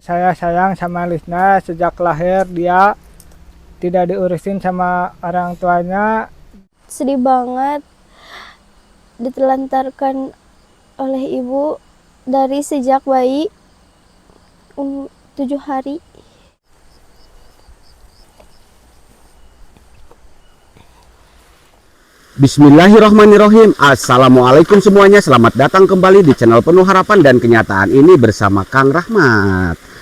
Saya sayang sama Lisna sejak lahir dia tidak diurusin sama orang tuanya. Sedih banget ditelantarkan oleh ibu dari sejak bayi 7 hari. Bismillahirrahmanirrahim. Assalamualaikum semuanya. Selamat datang kembali di channel Penuh Harapan dan Kenyataan ini bersama Kang Rahmat.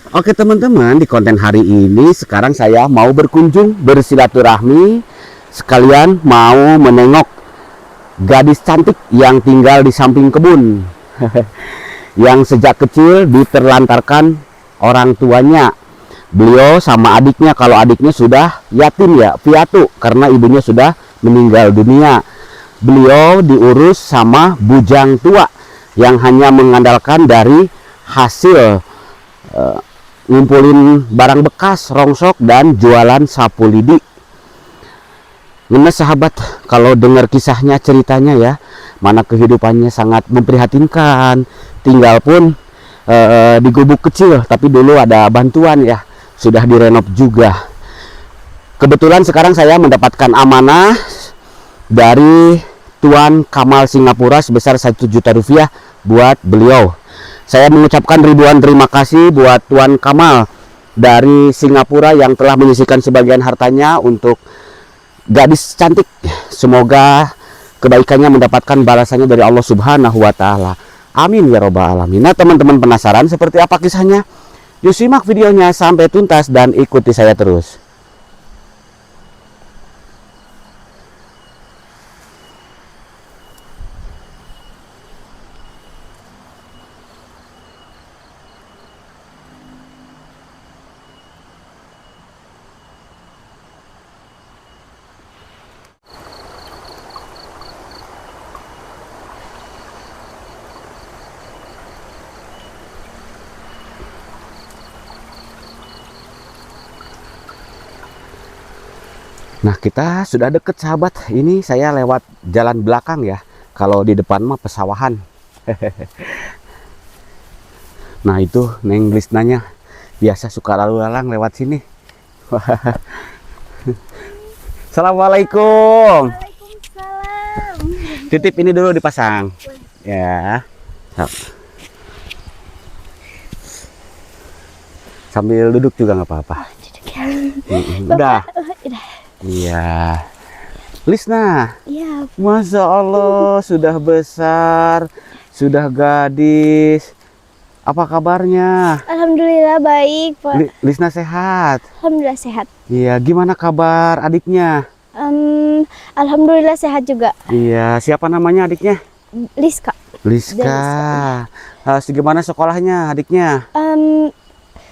Oke teman-teman, di konten hari ini sekarang saya mau berkunjung bersilaturahmi, sekalian mau menengok gadis cantik yang tinggal di samping kebun yang sejak kecil diterlantarkan orang tuanya. Beliau sama adiknya, kalau adiknya sudah yatim ya, piatu, karena ibunya sudah meninggal dunia. Beliau diurus sama bujang tua yang hanya mengandalkan dari hasil ngumpulin barang bekas, rongsok, dan jualan sapu lidi. Ngenes sahabat, kalau dengar kisahnya, ceritanya ya, mana kehidupannya sangat memprihatinkan. Tinggal pun di gubuk kecil, tapi dulu ada bantuan ya, sudah direnov juga. Kebetulan sekarang saya mendapatkan amanah dari Tuan Kamal Singapura sebesar 1 juta rupiah buat beliau. Saya mengucapkan ribuan terima kasih buat Tuan Kamal dari Singapura yang telah menyisihkan sebagian hartanya untuk gadis cantik. Semoga kebaikannya mendapatkan balasannya dari Allah Subhanahu wa Ta'ala. Amin ya Rabbal Alamin. Nah, teman-teman penasaran seperti apa kisahnya? Yuk simak videonya sampai tuntas dan ikuti saya terus. Nah, kita sudah deket sahabat. Ini saya lewat jalan belakang ya. Kalau di depan mah pesawahan. Nah, itu Neng Lisnanya biasa suka lalu lalang lewat sini. Assalamualaikum. Waalaikumsalam. Titip ini dulu dipasang. Ya. Sambil duduk juga nggak apa-apa. Udah. Iya, Lisna. Iya. Masya Allah, sudah besar, sudah gadis. Apa kabarnya? Alhamdulillah baik, Pak. Lisna sehat? Alhamdulillah sehat. Iya, gimana kabar adiknya? Alhamdulillah sehat juga. Iya, siapa namanya adiknya? Liska. Liska. Gimana sekolahnya adiknya?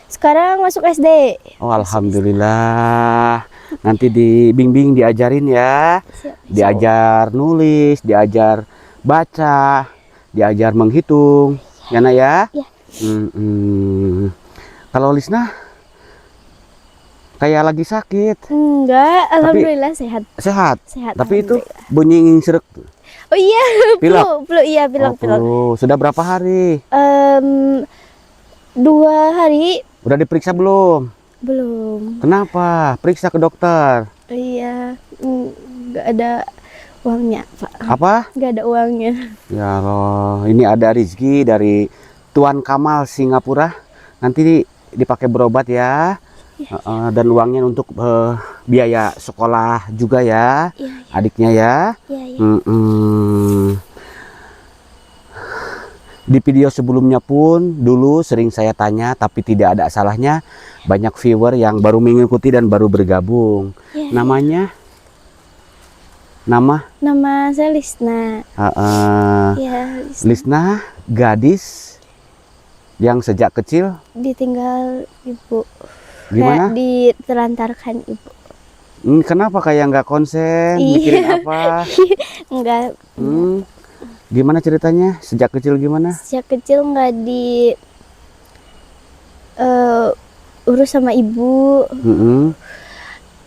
Sekarang masuk SD. Oh, alhamdulillah. Nanti dibimbing, diajarin ya. Diajar nulis, diajar baca, diajar menghitung. Ya nak ya? Ya. Kalau Lisna kayak lagi sakit. Enggak, alhamdulillah sehat. Sehat. Sehat. Tapi itu bunyi ngingsrek. Oh iya, Pilek. flu, iya pilek. Sudah berapa hari? 2 hari. Udah diperiksa belum? Belum. Kenapa? Periksa ke dokter. Iya, nggak ada uangnya, Pak. Apa? Nggak ada uangnya. Ya Allah, ini ada rezeki dari Tuan Kamal Singapura. Nanti dipakai berobat ya. Dan uangnya untuk biaya sekolah juga ya. Iya, Adiknya ya. iya. Di video sebelumnya pun dulu sering saya tanya, tapi tidak ada salahnya. Banyak viewer yang baru mengikuti dan baru bergabung. Ya, Namanya? Nama saya Lisna. Ya, Lisna, gadis yang sejak kecil ditinggal ibu. gimana? Kayak ditelantarkan ibu. Kenapa kayak nggak konsen? Mikirin apa? Enggak. Gimana ceritanya? Sejak kecil gimana? Sejak kecil nggak urus sama ibu.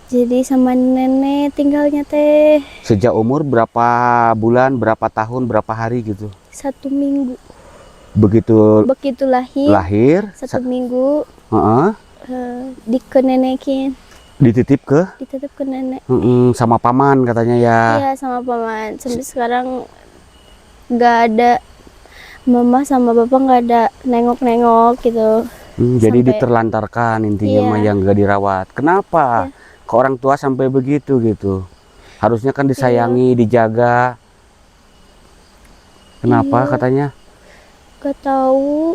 Jadi sama nenek tinggalnya teh. Sejak umur berapa bulan, berapa tahun, berapa hari gitu? 1 minggu. Begitu begitu lahir lahir, 1 minggu heeh, dikenenekin, dititip ke dititip ke nenek. sama paman katanya ya. Iya, sama paman. Sampai sekarang nggak ada, mama sama bapak nggak ada nengok-nengok gitu. Jadi Sampai- diterlantarkan intinya Iya. mah yang gak dirawat. Kenapa? Iya. Ke orang tua sampai begitu gitu. Harusnya kan disayangi, dijaga. Kenapa Iya. katanya? Gak tahu.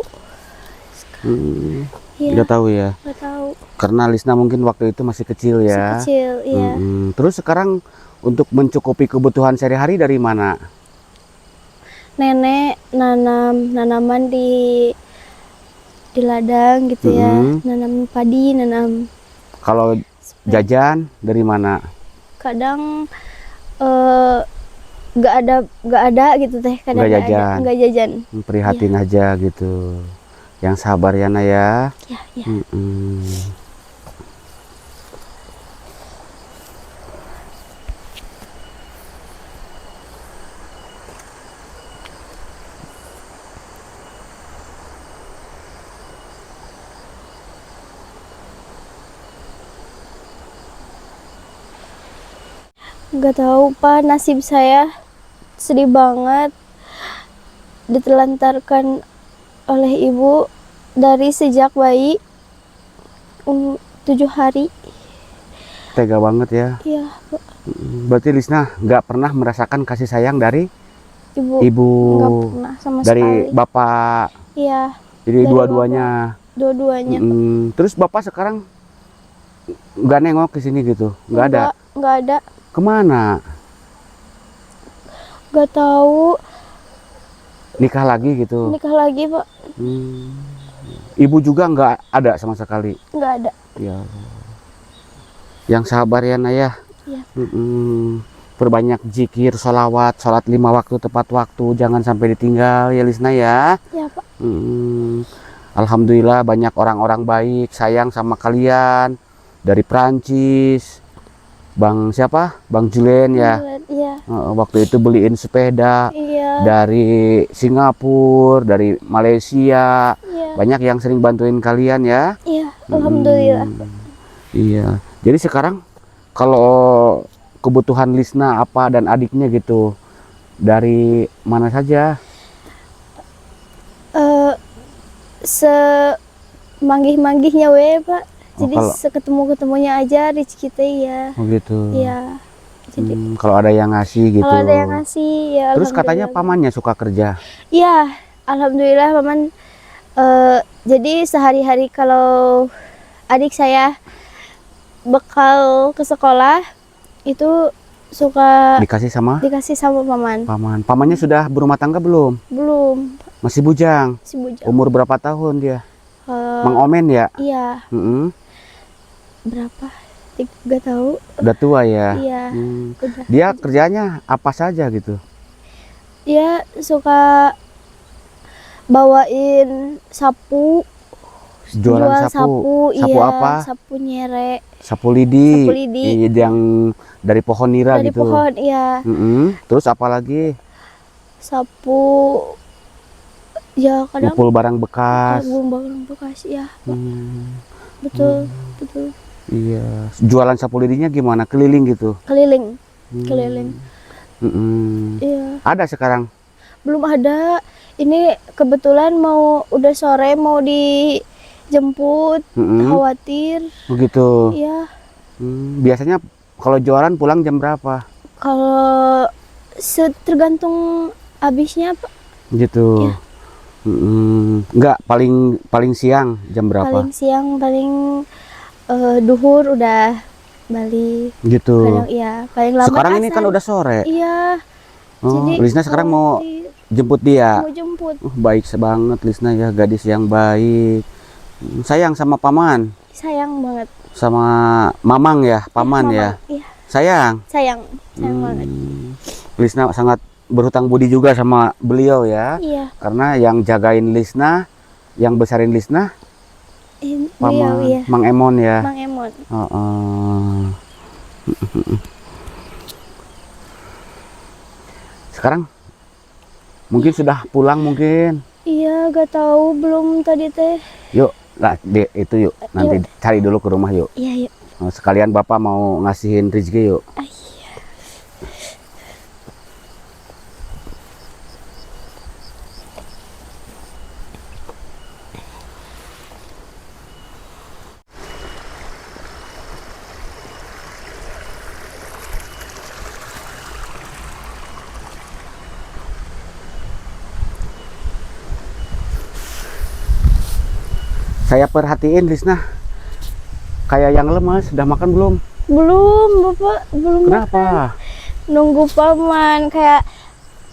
Iya, Nggak tahu ya. gak tahu. Karena Lisna mungkin waktu itu masih kecil ya. Kecil, iya. Terus sekarang untuk mencukupi kebutuhan sehari-hari dari mana? Nenek nanaman di ladang gitu ya. Nanam padi, nanam Kalau jajan dari mana? kadang nggak ada gitu teh, kadang Nggak nggak ada, jajan. nggak jajan. Prihatin aja gitu. Yang sabar ya Nak ya. Ya, ya. Nggak tahu Pak, nasib saya sedih banget ditelantarkan oleh ibu dari sejak bayi 7 hari. Tega banget ya. Iya, Pak. Berarti Lisna nggak pernah merasakan kasih sayang dari Ibu ibu, nggak pernah sama dari sekali. bapak. Iya, Jadi dari dua-duanya. dua-duanya. Terus bapak sekarang nggak nengok ke sini gitu? Nggak ada? Nggak ada. Kemana? Nggak tahu. Nikah lagi gitu? Nikah lagi Pak. Ibu juga nggak ada sama sekali? Nggak ada. Ya. Yang sabar ya Naya. Iya. Perbanyak zikir, sholawat, sholat 5 waktu tepat waktu, jangan sampai ditinggal ya Lisna ya. Iya Pak. Alhamdulillah banyak orang-orang baik sayang sama kalian dari Prancis. Bang siapa? Bang Julen ya. Iya. Waktu itu beliin sepeda Iya. dari Singapura, dari Malaysia. Iya. Banyak yang sering bantuin kalian ya. Iya. Alhamdulillah. Pak. Iya. Jadi sekarang kalau kebutuhan Lisna apa dan adiknya gitu dari mana saja? Semanggih-manggihnya we Pak. Jadi kalau- seketemu-ketemunya aja rezeki teh ya. Oh gitu. Iya. Jadi Kalau ada yang ngasih gitu. kalau ada yang ngasih ya. Terus katanya alhamdulillah. pamannya suka kerja. Iya, alhamdulillah paman. Jadi sehari-hari kalau adik saya bekal ke sekolah itu suka Dikasih sama dikasih sama paman. paman. Pamannya sudah berumah tangga belum? Belum, Masih bujang. si bujang. Umur berapa tahun dia? Eh, Mang Omen ya? iya, berapa? 3 tahu. Udah tua ya? Iya, udah. Dia kerjanya apa saja gitu? Dia suka bawain sapu, Jualan jual sapu. Sapu iya, apa? sapu nyerek Sapu lidi. Sapu lidi. Iya, yang dari pohon nira dari gitu. pohon, iya. Terus apa lagi? Sapu ya kadang Ngumpul barang bekas. barang bekas ya. Hmm, Betul, betul. Iya. Jualan sapu lidinya gimana? Keliling gitu? Keliling, keliling. Iya. Ada sekarang? Belum ada. Ini kebetulan udah sore mau dijemput, khawatir. Begitu. Iya. Biasanya kalau jualan pulang jam berapa? Kalau tergantung habisnya Pak. Gitu. Iya. Enggak, paling siang jam berapa? Paling siang, paling duhur udah balik. Gitu. Kadang iya, paling lambat Sekarang ini kan asar. udah sore. Iya. Oh, Jadi Lisna sekarang mau khawatir. jemput dia. Mau jemput. Baik banget Lisna ya, gadis yang baik. Sayang sama paman, Sayang banget. sama mamang ya, paman Mama, ya. Iya, Sayang. sayang banget. Lisna sangat berhutang budi juga sama beliau ya. Iya, Karena yang jagain Lisna, yang besarin Lisna, beliau paman iya. Mang Emon ya. Mang Emon. Sekarang mungkin sudah pulang mungkin. Iya, gak tahu belum tadi teh. Yuk, lah itu yuk. Nanti cari dulu ke rumah yuk. Iya, yuk. Sekalian Bapak mau ngasihin rezeki yuk. Saya perhatiin Lisna, kayak yang lemes. Sudah makan belum? Belum, Bapak. Belum. Kenapa? Nunggu paman. Kayak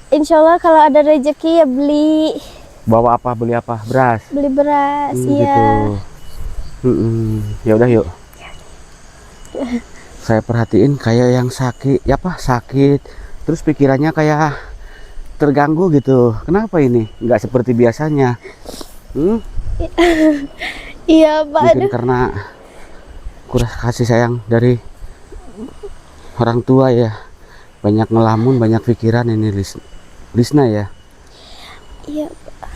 insya Allah kalau ada rezeki ya beli. Bawa apa? Beli apa? Beras? Beli beras, iya. Gitu. Ya udah yuk. Saya perhatiin kayak yang sakit, ya apa? Sakit. Terus pikirannya kayak terganggu gitu. Kenapa ini? Nggak seperti biasanya. Iya, Pak. Mungkin karena kurang kasih sayang dari orang tua ya. Banyak ngelamun, banyak pikiran ini Lisna ya. Iya, Pak.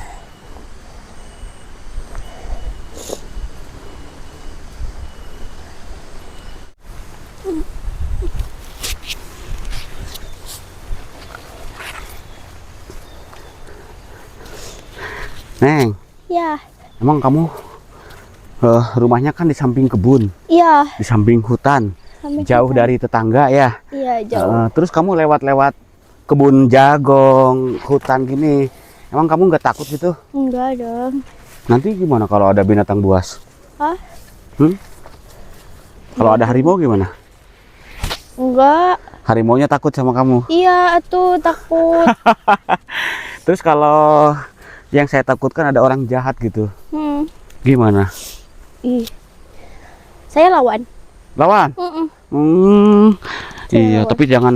Neng, Ya, emang kamu rumahnya kan di samping kebun, iya. di samping hutan, Sampai jauh kita- dari tetangga ya. Iya, jauh. Terus kamu lewat-lewat kebun jagong, hutan gini, emang kamu nggak takut gitu? Enggak dong. Nanti gimana kalau ada binatang buas? Hah? Kalau ada harimau gimana? Enggak. Harimaunya takut sama kamu. Iya, tuh takut. Terus kalau yang saya takutkan ada orang jahat gitu, gimana? Ih. Saya lawan. Lawan? Iya, lawan. tapi jangan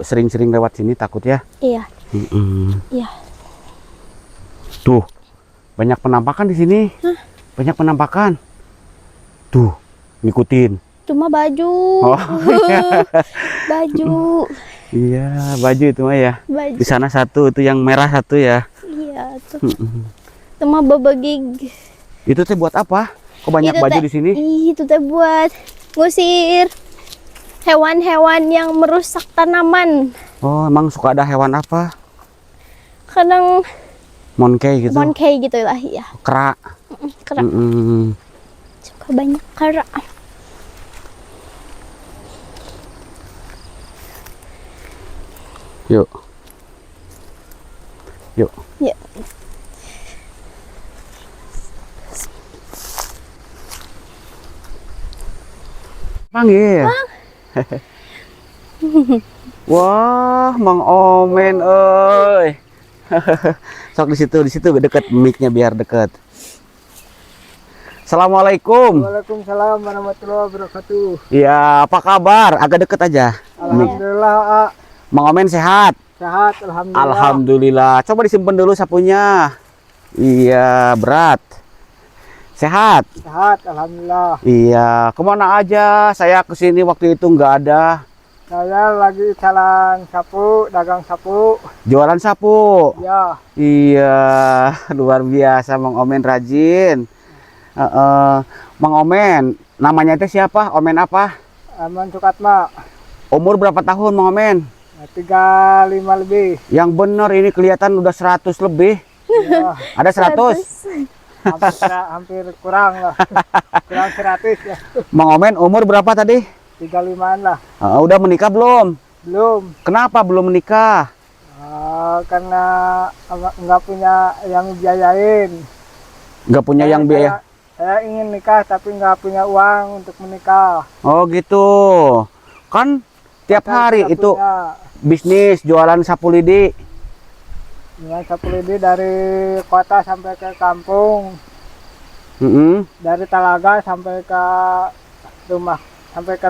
sering-sering lewat sini, takut ya. Iya. Iya. Tuh, banyak penampakan di sini. Banyak penampakan. Tuh, ngikutin. Cuma baju. Oh, Baju. iya, baju itu mah ya. Baju. Di sana satu, itu yang merah satu ya. Iya, tuh. Cuma babagig. Itu teh buat apa? Kok banyak Itu baju teh- di sini? Itu teh buat ngusir hewan-hewan yang merusak tanaman. Oh, emang suka ada hewan apa? Kadang Monkey gitu. monkey gitu lah, ya. Kera. Kera. Suka banyak kera. Yuk. Yuk. Ya. Panggil. Wah, Mang Omen euy. Sok di situ deket mic-nya biar deket. Assalamualaikum. Waalaikumsalam warahmatullahi wabarakatuh. Ya, apa kabar? Agak deket aja. Alhamdulillah, A. Mang Omen sehat? Sehat, alhamdulillah. Alhamdulillah. Coba disimpan dulu sapunya. Iya, berat. Sehat? Sehat, alhamdulillah. Iya. Kemana aja? Saya kesini waktu itu nggak ada. Saya lagi jalan sapu, dagang sapu. Jualan sapu. Ya, Iya, luar biasa Mang Omen rajin. Mang Omen, namanya itu siapa? Omen apa? Aman Sukatma. Umur berapa tahun Mang Omen? 35 lebih. Yang bener ini kelihatan udah 100 lebih. Ya, Ada 100? hampir kurang lah. Kurang 100 ya. Mang Omen umur berapa tadi? 35-an lah. Udah menikah belum? Belum. Kenapa belum menikah? Karena nggak punya yang biayain. Nggak punya yang biaya? Saya ingin nikah tapi nggak punya uang untuk menikah. Oh gitu. Kan tiap Saya hari tidak itu punya. bisnis jualan sapu lidi. Dengan sapu lidi dari kota sampai ke kampung, dari Talaga sampai ke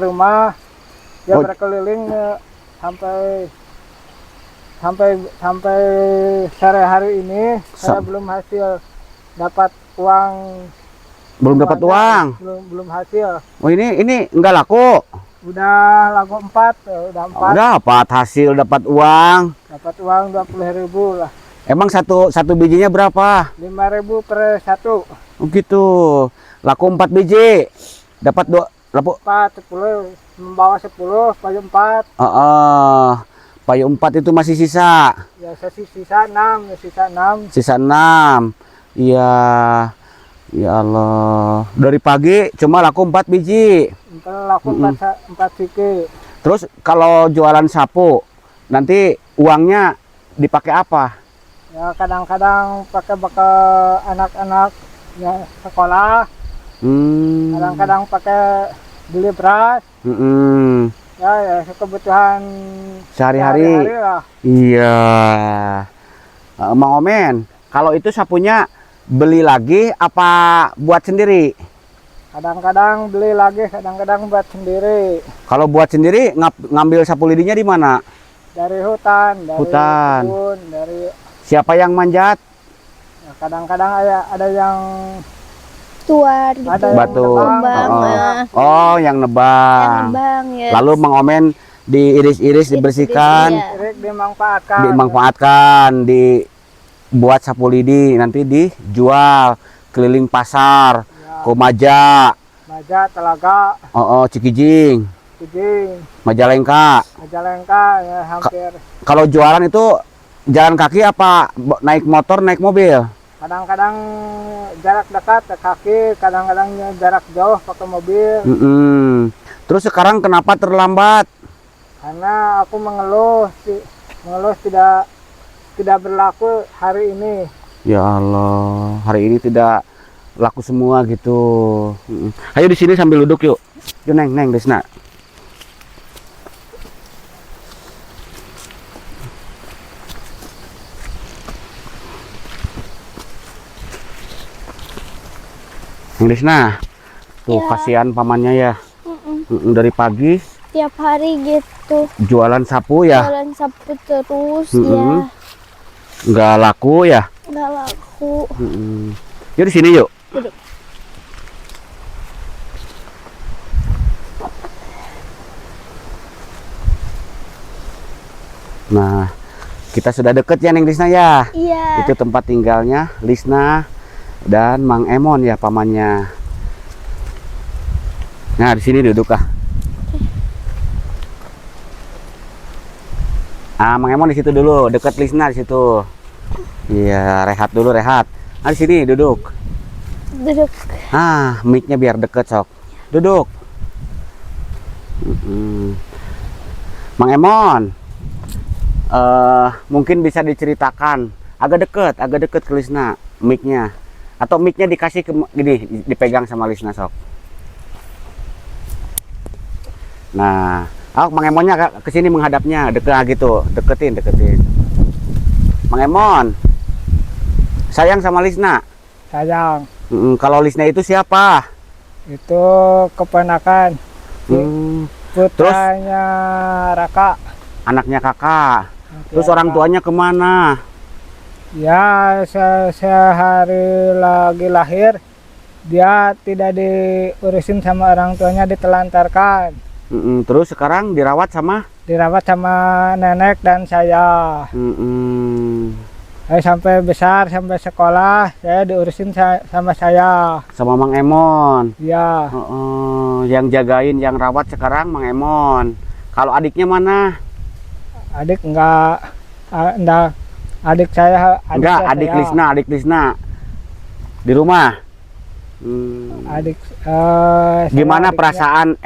rumah, ya Oh. berkeliling sampai sore hari ini saya belum hasil dapat uang. Belum dapat banyak, uang. belum hasil. Oh ini nggak laku. Udah lagu 4, udah 4. Dapat hasil, dapat uang. Dapat uang 20.000 lah. Emang satu bijinya berapa? 5.000 per satu. Oh gitu. Laku 4 biji. Dapat 4, 10, membawa 10, payu 4. Payu 4 itu masih sisa. Ya sisa 6, sisa 6. Sisa 6. Iya. Ya Allah. Dari pagi cuma laku 4 biji. Laku 4 siki. Terus kalau jualan sapu, nanti uangnya dipakai apa? Ya kadang-kadang pakai bekal anak-anak ya sekolah. Kadang-kadang pakai beli beras. Ya kebutuhan Sehari-hari. lah. Iya. Mang Omen, kalau itu sapunya beli lagi apa buat sendiri? Kadang-kadang beli lagi, kadang-kadang buat sendiri. Kalau buat sendiri ngambil sapu lidinya di mana? Dari hutan, dari kebun, dari Siapa yang manjat? ya, kadang-kadang ada yang Tuar gitu. Ada yang Batu. Nebang, Oh, yang nebang. Nebang ya. Lalu Mang Omen diiris-iris, dibersihkan, Iya. irik dimanfaatkan. dimanfaatkan, dibuat sapu lidi, nanti dijual keliling pasar, Ya, Komaja, Maja, Telaga, Cikijing, Kijing, Majalengka. Majalengka, ya hampir. Kalau jualan itu jalan kaki apa naik motor, naik mobil? Kadang-kadang jarak dekat ke kaki, kadang-kadang jarak jauh pakai mobil. Terus sekarang kenapa terlambat? Karena aku mengeluh tidak berlaku hari ini. Ya Allah, hari ini tidak laku semua gitu. Ayo di sini sambil duduk yuk. Yuk Neng Desna. Neng Desna, tuh Ya. kasihan pamannya ya. Dari pagi Tiap hari gitu. jualan sapu ya, Jualan sapu terus Mm-mm. ya. nggak laku ya. Nggak laku. Yuk di sini yuk. Duduk. Nah, kita sudah deket ya Neng Lisna ya. Iya. Itu tempat tinggalnya Lisna dan Mang Emon ya pamannya. Nah, di sini duduk ah. Mang Emon di situ dulu, deket Lisna di situ. Iya, rehat dulu rehat. Di sini duduk. Duduk. Mic-nya biar deket sok. Duduk. Mang Emon, mungkin bisa diceritakan agak deket ke Lisna mic-nya. Atau mic-nya dikasih ke gini, dipegang sama Lisna sok. Nah, Mang Emonnya ke sini menghadapnya, gitu, deketin. Mang Emon, sayang sama Lisna. Sayang, Kalau Lisna itu siapa? itu keponakan putranya Raka. Anaknya kakak. Terus orang tuanya kemana? Ya, sehari lagi lahir, dia tidak diurusin sama orang tuanya, ditelantarkan. Terus sekarang dirawat sama? Dirawat sama nenek dan saya. Sampai besar, sampai sekolah, saya diurusin sama saya. Sama Mang Emon. Ya, Yang jagain, yang rawat sekarang Mang Emon. Kalau adiknya mana? adik enggak, adik saya. Enggak, adik Lisna. Di rumah. Adik. Gimana perasaan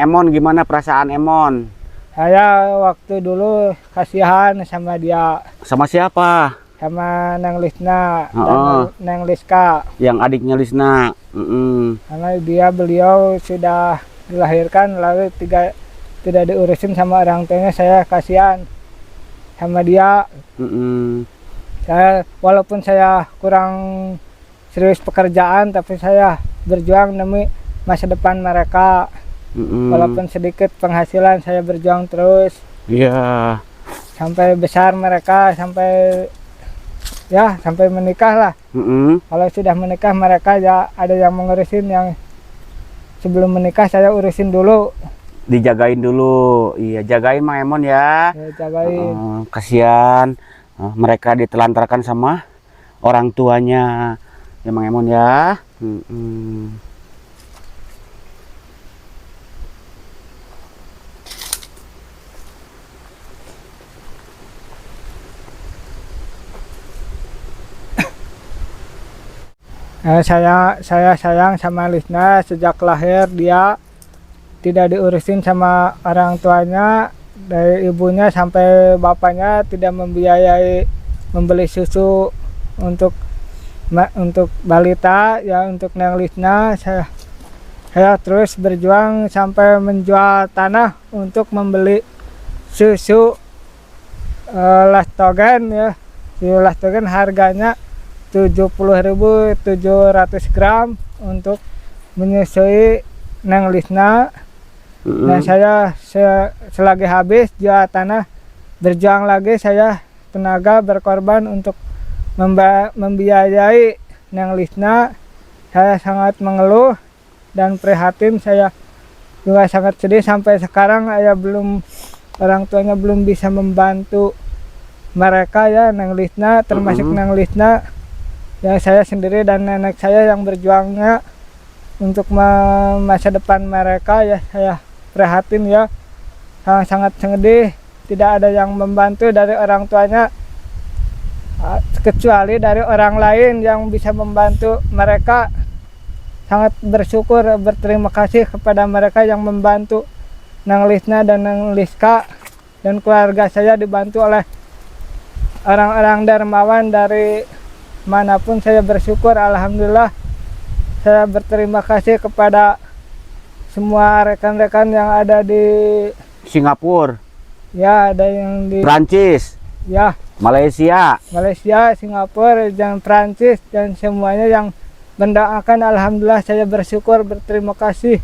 Emon? Saya waktu dulu kasihan sama dia, Sama siapa? sama Neng Lisna dan Neng Liska. Yang adiknya Lisna. Karena beliau sudah dilahirkan lalu tidak diurusin sama orang tuanya, saya kasihan sama dia. Saya walaupun saya kurang serius pekerjaan, tapi saya berjuang demi masa depan mereka. Walaupun sedikit penghasilan, saya berjuang terus. Iya. Sampai besar mereka, sampai menikah lah. Kalau sudah menikah mereka ya ada yang mengurusin, yang sebelum menikah saya urusin dulu. Dijagain dulu. Iya, jagain Mang Emon ya. Saya jagain. Kasihan mereka ditelantarkan sama orang tuanya ya Mang Emon ya. Saya sayang sama Lisna sejak lahir. Dia tidak diurusin sama orang tuanya, dari ibunya sampai bapaknya tidak membiayai membeli susu untuk balita ya. Untuk Neng Lisna saya terus berjuang sampai menjual tanah untuk membeli susu Lastogen ya. Susu Lastogen harganya 70.700 gram untuk menyusui Neng Lisna. Dan saya selagi habis jual tanah, berjuang lagi saya tenaga berkorban untuk membiayai Neng Lisna. Saya sangat mengeluh dan prihatin. Saya juga sangat sedih sampai sekarang orang tuanya belum bisa membantu mereka ya, Neng Lisna, termasuk Neng Lisna. Ya, saya sendiri dan nenek saya yang berjuangnya untuk masa depan mereka ya. Saya prihatin ya, sangat sedih. Tidak ada yang membantu dari orang tuanya, kecuali dari orang lain yang bisa membantu mereka. Sangat bersyukur, berterima kasih kepada mereka yang membantu Neng Lisna dan Neng Liska, dan keluarga saya dibantu oleh orang-orang dermawan dari manapun. Saya bersyukur, alhamdulillah. Saya berterima kasih kepada semua rekan-rekan yang ada di Singapura ya, ada yang di Prancis ya, Malaysia, Singapura, dan Prancis, dan semuanya yang mendoakan. Alhamdulillah, saya bersyukur, berterima kasih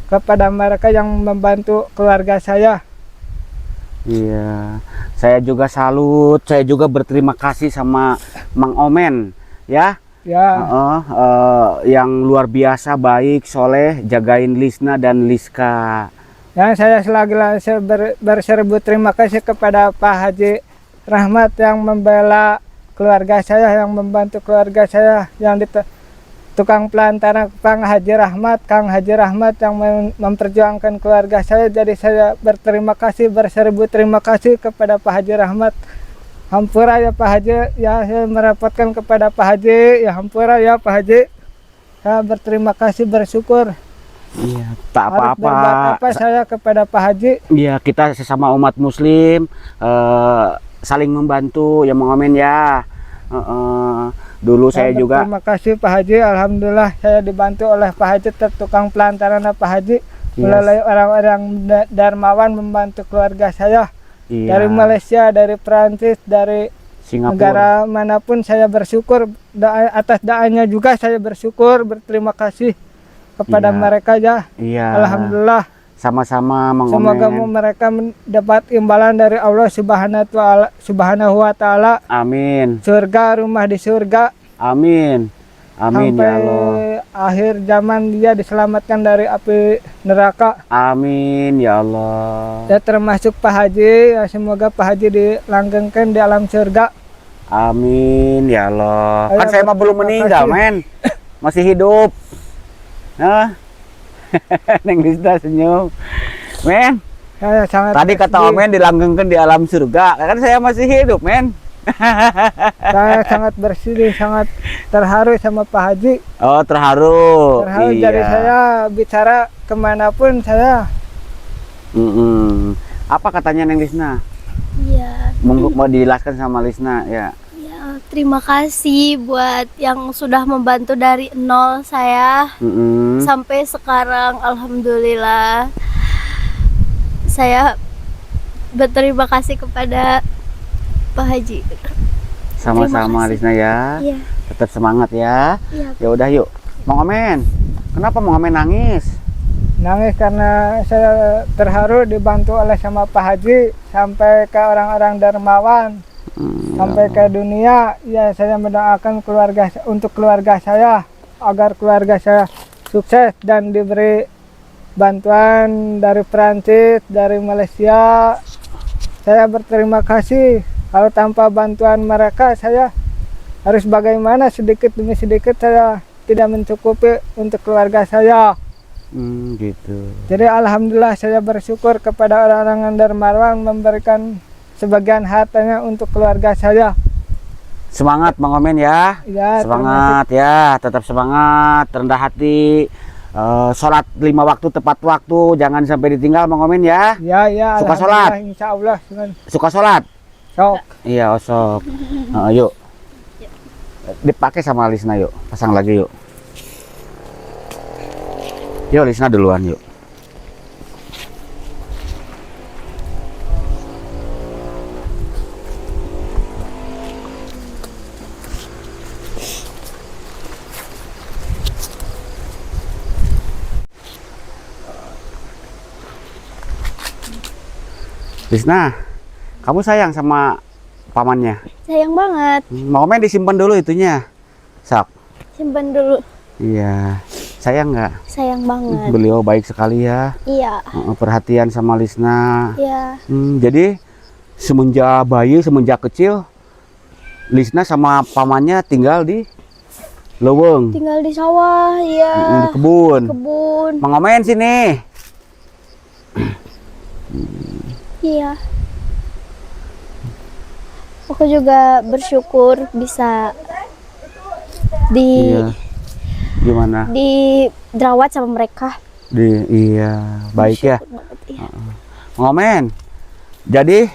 kepada mereka yang membantu keluarga saya. Iya, saya juga salut, saya juga berterima kasih sama Mang Omen ya. Ya, yang luar biasa baik, soleh, jagain Lisna dan Liska. yang saya berseribu terima kasih kepada Pak Haji Rahmat yang membela keluarga saya, yang membantu keluarga saya, yang tukang pelantara Kang Haji Rahmat yang memperjuangkan keluarga saya. Jadi saya berterima kasih, berseribu terima kasih kepada Pak Haji Rahmat. Hampura ya Pak Haji ya, saya merepotkan kepada Pak Haji ya, hampura ya Pak Haji. Saya berterima kasih, bersyukur. Iya, tak Harus apa-apa. berbuat apa saya kepada Pak Haji. Iya, kita sesama umat muslim saling membantu ya Mang Omen ya. Dulu saya juga terima kasih Pak Haji. Alhamdulillah saya dibantu oleh Pak Haji, tukang pelantaran Pak Haji. Melalui orang-orang dermawan membantu keluarga saya. Dari Malaysia, dari Prancis, dari Singapura, negara manapun. Saya bersyukur, atas doanya juga saya bersyukur, berterima kasih kepada mereka ya. Alhamdulillah. Sama-sama Mang Omen. Semoga mereka mendapat imbalan dari Allah Subhanahu wa Ta'ala. Amin. Surga, rumah di surga. Amin. Amin sampai ya Allah. Akhir zaman dia diselamatkan dari api neraka. Amin ya Allah. Ya, termasuk Pak Haji ya, semoga Pak Haji dilanggengkan di alam surga. Amin ya Allah. Ayo, Kan saya mah belum meninggal men, masih hidup. Nah, Neng Lisna senyum men. Saya sangat Tadi kata Omen dilanggengkan di alam surga, kan saya masih hidup men. Saya sangat bersedih, sangat terharu sama Pak Haji. Oh, terharu. Terharu, Iya. jadi saya bicara kemanapun saya. Apa katanya Neng Lisna? Ya, Mau dijelaskan sama Lisna ya. ya, terima kasih buat yang sudah membantu dari nol saya sampai sekarang. Alhamdulillah, saya berterima kasih kepada Pak Haji. Sama-sama Lisna ya. Iya. Tetap semangat ya. Iya. Ya udah yuk. Mang Omen. Kenapa Mang Omen nangis? Nangis karena saya terharu dibantu oleh sama Pak Haji sampai ke orang-orang dermawan, sampai ke dunia. Ya, saya mendoakan untuk keluarga saya agar keluarga saya sukses dan diberi bantuan dari Prancis, dari Malaysia. Saya berterima kasih Kalau tanpa bantuan mereka saya harus bagaimana, sedikit demi sedikit saya tidak mencukupi untuk keluarga saya. Gitu. Jadi alhamdulillah saya bersyukur kepada orang-orang yang dermawan memberikan sebagian hartanya untuk keluarga saya. Semangat Bang Omen ya. Ya, Semangat ya, tetap semangat, rendah hati. Sholat 5 waktu tepat waktu, jangan sampai ditinggal Bang Omen ya. Ya, ya. Suka alhamdulillah, sholat? Insya Allah. Suka sholat? Sok. Iya, osok. Yuk. Dipakai sama Lisna yuk, pasang lagi yuk. Yuk Lisna duluan yuk. Lisna, kamu sayang sama pamannya? Sayang banget. Mau main disimpan dulu itunya. Sak. Simpan dulu. Iya. Sayang nggak? Sayang banget. Beliau baik sekali ya. Iya. Perhatian sama Lisna. Iya. Jadi semenjak bayi, semenjak kecil, Lisna sama pamannya tinggal di Leweng. Tinggal di sawah, iya. Di kebun. Kebun. Mau main sini. Iya. Aku juga bersyukur bisa Iya. Gimana? dirawat sama mereka. Iya, baik ya. Bersyukur banget, iya. Mang Omen. Jadi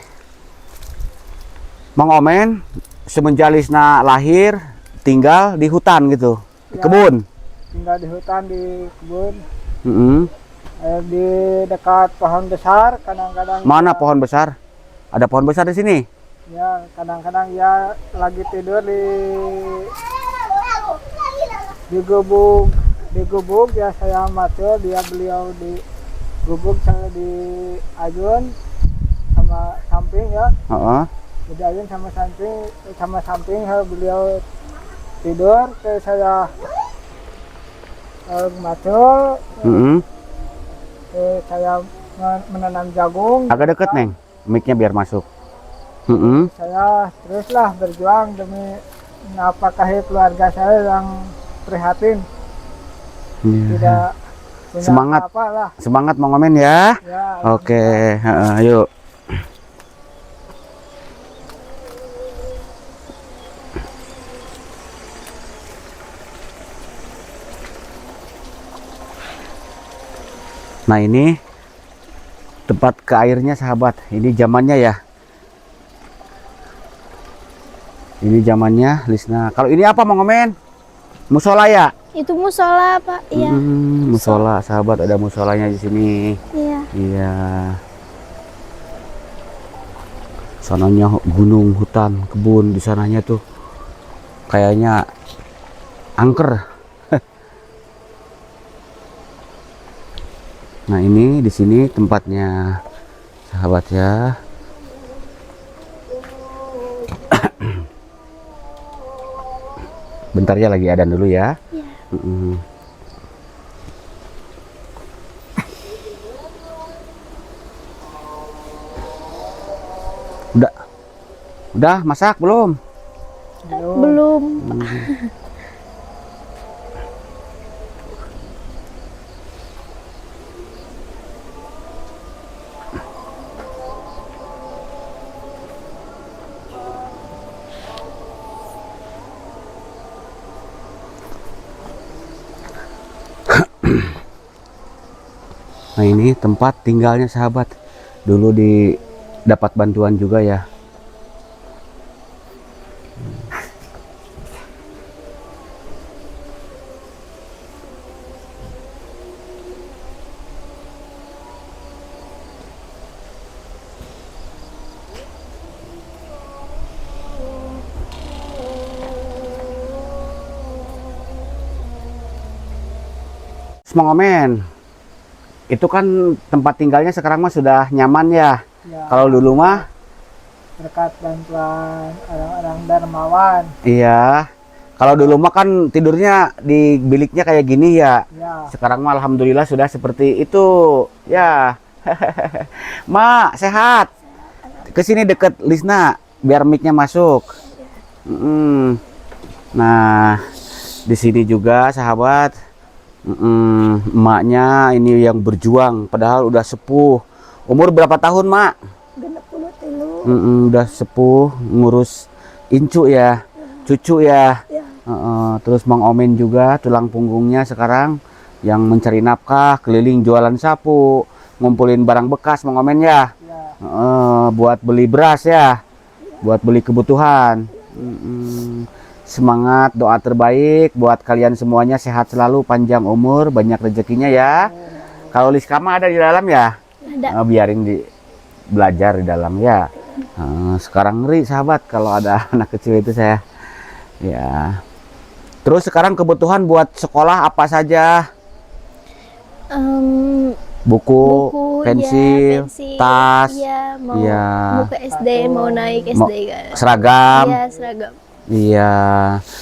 Mang Omen semenjak Lisna lahir tinggal di hutan gitu, di Ya. kebun. Tinggal di hutan, di kebun. Di dekat pohon besar, kadang-kadang. Mana pohon besar? Ada pohon besar di sini. Ya, kadang-kadang ya lagi tidur di gubuk ya saya matur, beliau di gubuk, saya di ajun sama samping ya. Heeh. Jadi ajun sama samping beliau tidur, terus saya matur, terus saya menanam jagung. Agak deket Neng, mic-nya biar masuk. Saya teruslah berjuang demi menafkahi keluarga saya yang prihatin, tidak punya Semangat. apa lah. Semangat Mang Omen ya. Ya, Oke, yuk. Nah ini tempat ke airnya sahabat. Ini zamannya ya. Ini zamannya Lisna. Kalau ini apa Mang Omen? Musola ya? Itu musola, Pak. Iya. Musola sahabat, ada musolanya di sini. Iya. Iya. Sananya gunung, hutan, kebun, di sananya tuh kayaknya angker. Nah, ini di sini tempatnya sahabat ya. Bentar ya, lagi adan dulu ya. Iya. Udah masak belum? Belum. Nah, ini tempat tinggalnya sahabat. Dulu dapat bantuan juga ya. Mang Omen, itu kan tempat tinggalnya sekarang mah sudah nyaman ya. Ya, Kalau dulu mah, berkat bantuan orang-orang dermawan. iya. Kalau dulu mah kan tidurnya di biliknya kayak gini ya. Ya, Sekarang mah alhamdulillah sudah seperti itu. Ya. Mak, sehat. Kesini deket Lisna. biar mic-nya masuk. Nah, di sini juga sahabat, emaknya ini yang berjuang, padahal udah sepuh. Umur berapa tahun, Mak? Udah sepuh, ngurus incu ya, cucu ya. Terus Mang Omen juga tulang punggungnya sekarang yang mencari nafkah, keliling jualan sapu, ngumpulin barang bekas Mang Omen ya. Buat beli beras ya, buat beli kebutuhan. Semangat, doa terbaik buat kalian semuanya, sehat selalu, panjang umur, banyak rezekinya ya. Kalau Liskama ada di dalam ya? Ada. Biarin belajar di dalam ya. Sekarang ngeri sahabat kalau ada anak kecil itu saya. Ya. Terus sekarang kebutuhan buat sekolah apa saja? Buku, pensil, tas, iya, mau ke SD, mau naik SD kan. Seragam. Iya, seragam. Iya,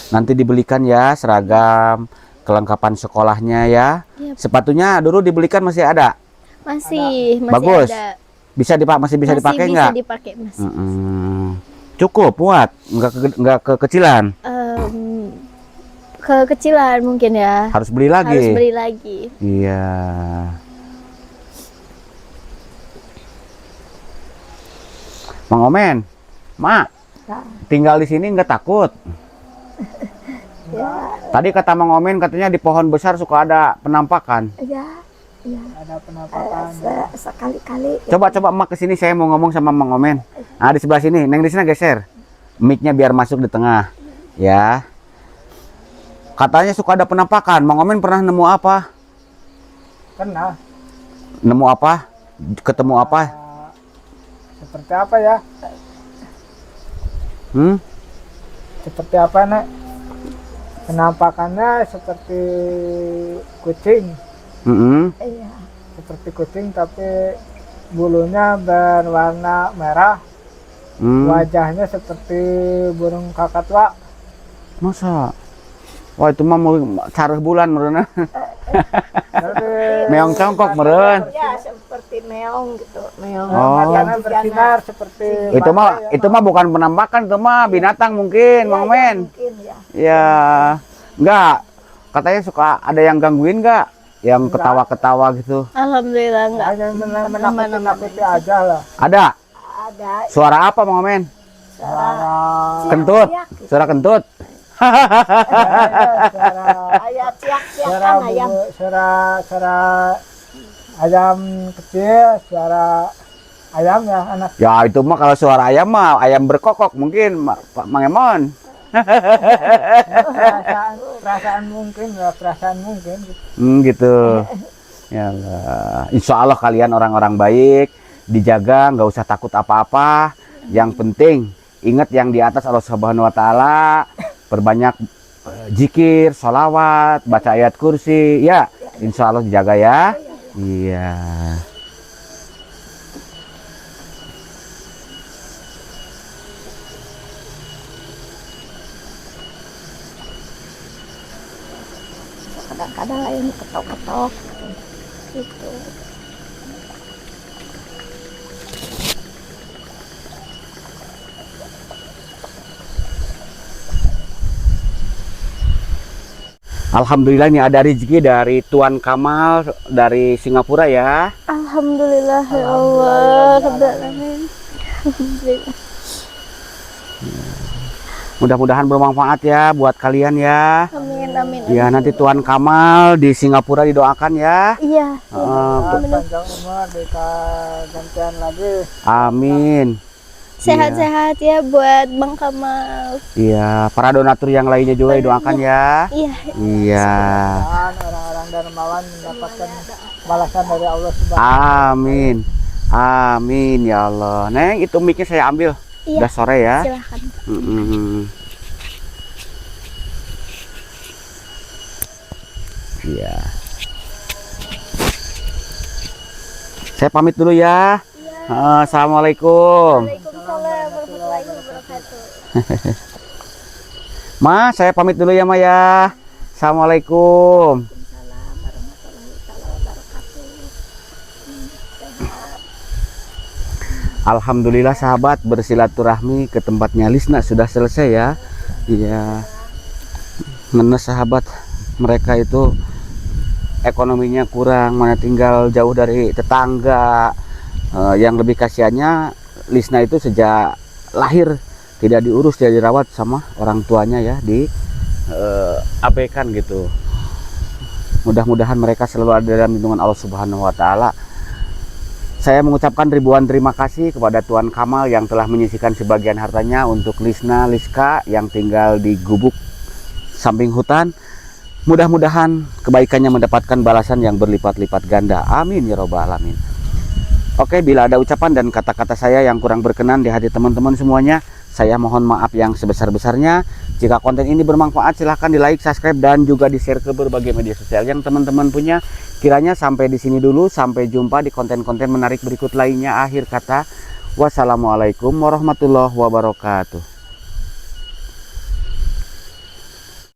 nanti dibelikan ya seragam, kelengkapan sekolahnya ya. Yep. Sepatunya dulu dibelikan masih ada? Masih Bagus. ada. Masih bisa dipakai nggak? Bisa dipakai, Mas. Cukup, muat, nggak kekecilan. Kekecilan mungkin ya. Harus beli lagi. Harus beli lagi. Iya. Mang Omen, Mak, tinggal di sini nggak takut? Tadi kata Mang Omen katanya di pohon besar suka ada penampakan. Ada penampakan. Sekali-kali. Coba Emak kesini, saya mau ngomong sama Mang Omen. Di sebelah sini, Neng di sini geser. Mic-nya biar masuk di tengah. Ya. Katanya suka ada penampakan. Mang Omen pernah nemu apa? Pernah. Nemu apa? Ketemu apa? Seperti apa ya? Seperti apa, Nek? Penampakannya seperti kucing. Iya. Seperti kucing tapi bulunya berwarna merah. Wajahnya seperti burung kakatwa. Masa? Wah, itu mah mau careh bulan meureun. Meong congkok meureun. Ya, seperti meong gitu. Meong. Matanya bersinar seperti Itu mah bukan penampakan, itu mah binatang mungkin, Mang Omen. Mungkin ya. Ya. Enggak. Katanya suka ada yang gangguin enggak? Yang ketawa-ketawa gitu. Alhamdulillah enggak. hanya menakuti aja lah. Ada? Ada. Suara apa, Mang Omen? Kentut. Suara kentut. Ayat ciak-ciakan ayam. Suara ayam kecil, suara ayam ya anak. Ya itu mah kalau suara ayam mah ayam berkokok mungkin Pak Mang Emon. Perasaan mungkin Gitu. Ya Allah. Insya Allah kalian orang-orang baik, dijaga, nggak usah takut apa-apa. Yang penting ingat yang di atas Allah Subhanahu Wa Taala. Perbanyak zikir, sholawat, baca ayat kursi, ya, insya Allah dijaga ya. Iya. Kadang-kadang ayam ketok-ketok gitu. Alhamdulillah ini ada rezeki dari Tuan Kamal dari Singapura ya. Alhamdulillah ya Allah. Rabbil alamin. Alhamdulillah. Mudah-mudahan bermanfaat ya buat kalian ya. Amin amin. Ya nanti Tuan Kamal di Singapura didoakan ya. Iya. panjang umur gantian lagi. Amin. Sehat-sehat ya buat Bang Kamal. Iya, para donatur yang lainnya juga didoakan ya. Iya. Iya. Dan orang-orang dermawan mendapatkan balasan dari Allah Subhanahu. Amin. Amin ya Allah. Neng, itu mic-nya saya ambil. Iya. Udah sore ya. Silahkan. Iya. Saya pamit dulu ya. Assalamualaikum. Waalaikumsalam warahmatullahi wabarakatuh. Ma, saya pamit dulu ya, Ma ya. Assalamualaikum. Waalaikumsalam warahmatullahi wabarakatuh. Alhamdulillah sahabat, bersilaturahmi ke tempatnya Lisna sudah selesai ya. Iya. Ngenes sahabat, mereka itu ekonominya kurang, mana tinggal jauh dari tetangga. Yang lebih kasihannya Lisna itu sejak lahir tidak diurus, tidak dirawat sama orang tuanya ya, di abaikan gitu. Mudah-mudahan mereka selalu ada dalam lindungan Allah Subhanahu wa taala. Saya mengucapkan ribuan terima kasih kepada Tuan Kamal yang telah menyisihkan sebagian hartanya untuk Lisna, Liska yang tinggal di gubuk samping hutan. Mudah-mudahan kebaikannya mendapatkan balasan yang berlipat-lipat ganda. Amin ya robbal alamin. Oke, bila ada ucapan dan kata-kata saya yang kurang berkenan di hati teman-teman semuanya, saya mohon maaf yang sebesar-besarnya. Jika konten ini bermanfaat, silahkan di like, subscribe, dan juga di share ke berbagai media sosial yang teman-teman punya. Kiranya sampai di sini dulu, sampai jumpa di konten-konten menarik berikut lainnya. Akhir kata, wassalamualaikum warahmatullahi wabarakatuh.